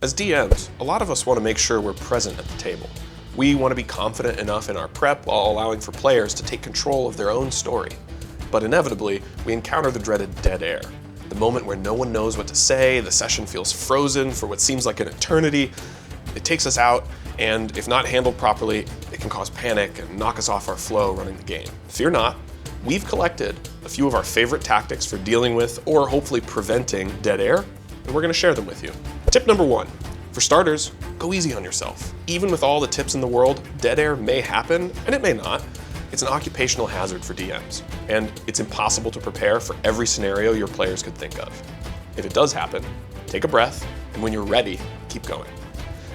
As DMs, a lot of us want to make sure we're present at the table. We want to be confident enough in our prep while allowing for players to take control of their own story. But inevitably, we encounter the dreaded dead air. The moment where no one knows what to say, the session feels frozen for what seems like an eternity. It takes us out, and if not handled properly, it can cause panic and knock us off our flow running the game. Fear not, we've collected a few of our favorite tactics for dealing with, or hopefully preventing, dead air, and we're going to share them with you. Tip number 1. For starters, go easy on yourself. Even with all the tips in the world, dead air may happen, and it may not. It's an occupational hazard for DMs, and it's impossible to prepare for every scenario your players could think of. If it does happen, take a breath, and when you're ready, keep going.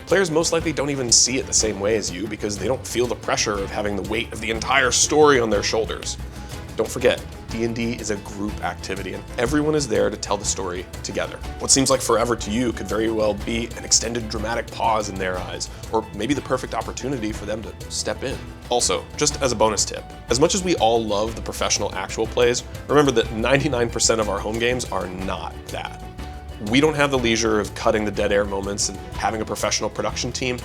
Players most likely don't even see it the same way as you because they don't feel the pressure of having the weight of the entire story on their shoulders. Don't forget, D&D is a group activity and everyone is there to tell the story together. What seems like forever to you could very well be an extended dramatic pause in their eyes, or maybe the perfect opportunity for them to step in. Also, just as a bonus tip, as much as we all love the professional actual plays, remember that 99% of our home games are not that. We don't have the leisure of cutting the dead air moments and having a professional production team.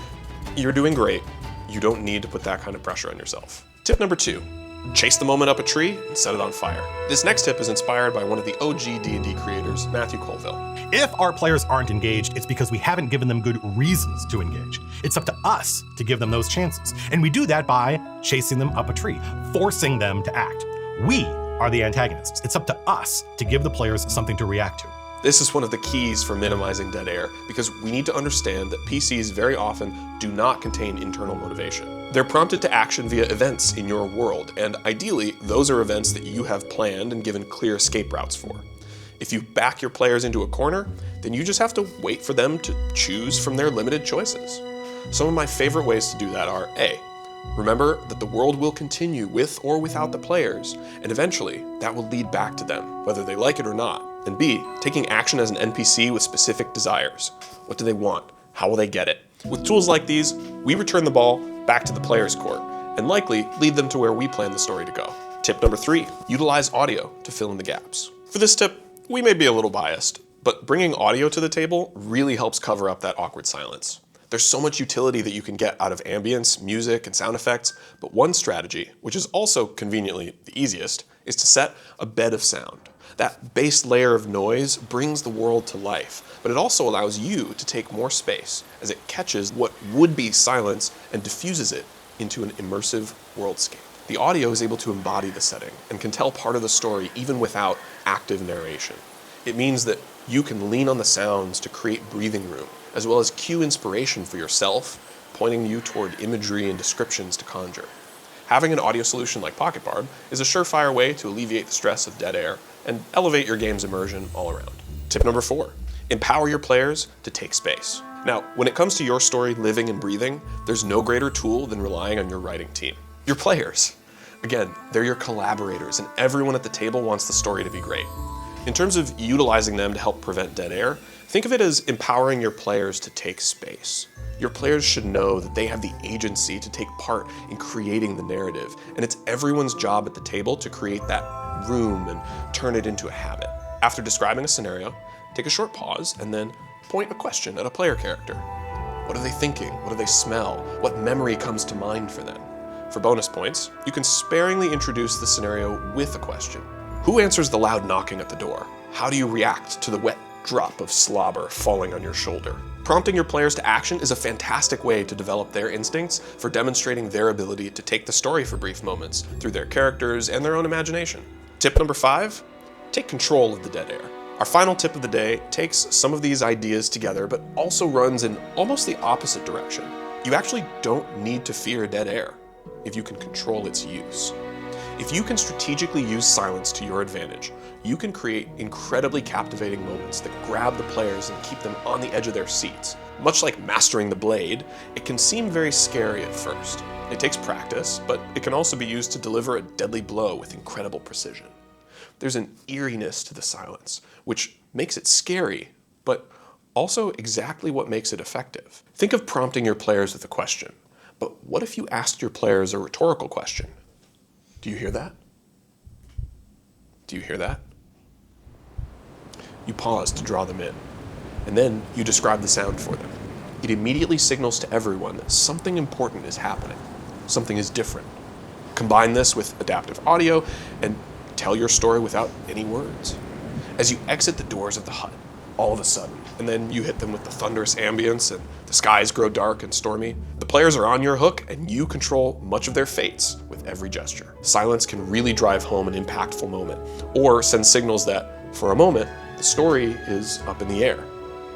You're doing great. You don't need to put that kind of pressure on yourself. Tip number 2. Chase the moment up a tree and set it on fire. This next tip is inspired by one of the OG D&D creators, Matthew Colville. If our players aren't engaged, it's because we haven't given them good reasons to engage. It's up to us to give them those chances. And we do that by chasing them up a tree, forcing them to act. We are the antagonists. It's up to us to give the players something to react to. This is one of the keys for minimizing dead air because we need to understand that PCs very often do not contain internal motivation. They're prompted to action via events in your world, and ideally, those are events that you have planned and given clear escape routes for. If you back your players into a corner, then you just have to wait for them to choose from their limited choices. Some of my favorite ways to do that are A. Remember that the world will continue with or without the players, and eventually that will lead back to them, whether they like it or not. And B, taking action as an NPC with specific desires. What do they want? How will they get it? With tools like these, we return the ball back to the player's court, and likely lead them to where we plan the story to go. Tip number 3, utilize audio to fill in the gaps. For this tip, we may be a little biased, but bringing audio to the table really helps cover up that awkward silence. There's so much utility that you can get out of ambience, music, and sound effects, but one strategy, which is also conveniently the easiest, is to set a bed of sound. That base layer of noise brings the world to life, but it also allows you to take more space as it catches what would be silence and diffuses it into an immersive worldscape. The audio is able to embody the setting and can tell part of the story even without active narration. It means that you can lean on the sounds to create breathing room, as well as cue inspiration for yourself, pointing you toward imagery and descriptions to conjure. Having an audio solution like Pocket Bard is a surefire way to alleviate the stress of dead air and elevate your game's immersion all around. Tip number 4, empower your players to take space. Now, when it comes to your story living and breathing, there's no greater tool than relying on your writing team. Your players. Again, they're your collaborators, and everyone at the table wants the story to be great. In terms of utilizing them to help prevent dead air, think of it as empowering your players to take space. Your players should know that they have the agency to take part in creating the narrative, and it's everyone's job at the table to create that room and turn it into a habit. After describing a scenario, take a short pause and then point a question at a player character. What are they thinking? What do they smell? What memory comes to mind for them? For bonus points, you can sparingly introduce the scenario with a question. Who answers the loud knocking at the door? How do you react to the wet drop of slobber falling on your shoulder? Prompting your players to action is a fantastic way to develop their instincts for demonstrating their ability to take the story for brief moments through their characters and their own imagination. Tip number 5, take control of the dead air. Our final tip of the day takes some of these ideas together, but also runs in almost the opposite direction. You actually don't need to fear dead air if you can control its use. If you can strategically use silence to your advantage, you can create incredibly captivating moments that grab the players and keep them on the edge of their seats. Much like mastering the blade, it can seem very scary at first. It takes practice, but it can also be used to deliver a deadly blow with incredible precision. There's an eeriness to the silence, which makes it scary, but also exactly what makes it effective. Think of prompting your players with a question, but what if you asked your players a rhetorical question? Do you hear that? Do you hear that? You pause to draw them in. and then you describe the sound for them. It immediately signals to everyone that something important is happening, something is different. Combine this with adaptive audio and tell your story without any words. As you exit the doors of the hut, all of a sudden, and then you hit them with the thunderous ambience and the skies grow dark and stormy, the players are on your hook and you control much of their fates with every gesture. Silence can really drive home an impactful moment, or send signals that, for a moment, the story is up in the air.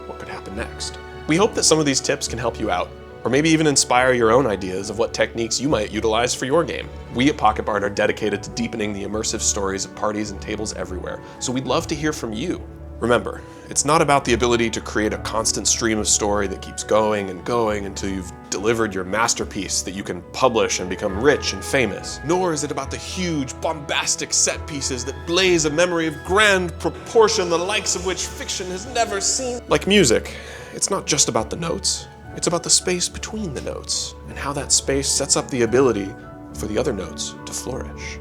What could happen next? We hope that some of these tips can help you out, or maybe even inspire your own ideas of what techniques you might utilize for your game. We at Pocket Bard are dedicated to deepening the immersive stories of parties and tables everywhere, so we'd love to hear from you. Remember, it's not about the ability to create a constant stream of story that keeps going and going until you've delivered your masterpiece that you can publish and become rich and famous. Nor is it about the huge, bombastic set pieces that blaze a memory of grand proportion, the likes of which fiction has never seen. Like music, it's not just about the notes. It's about the space between the notes and how that space sets up the ability for the other notes to flourish.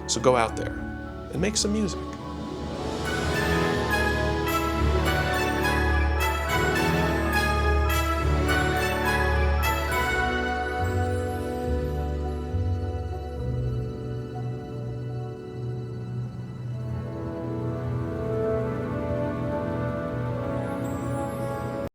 So go out there and make some music.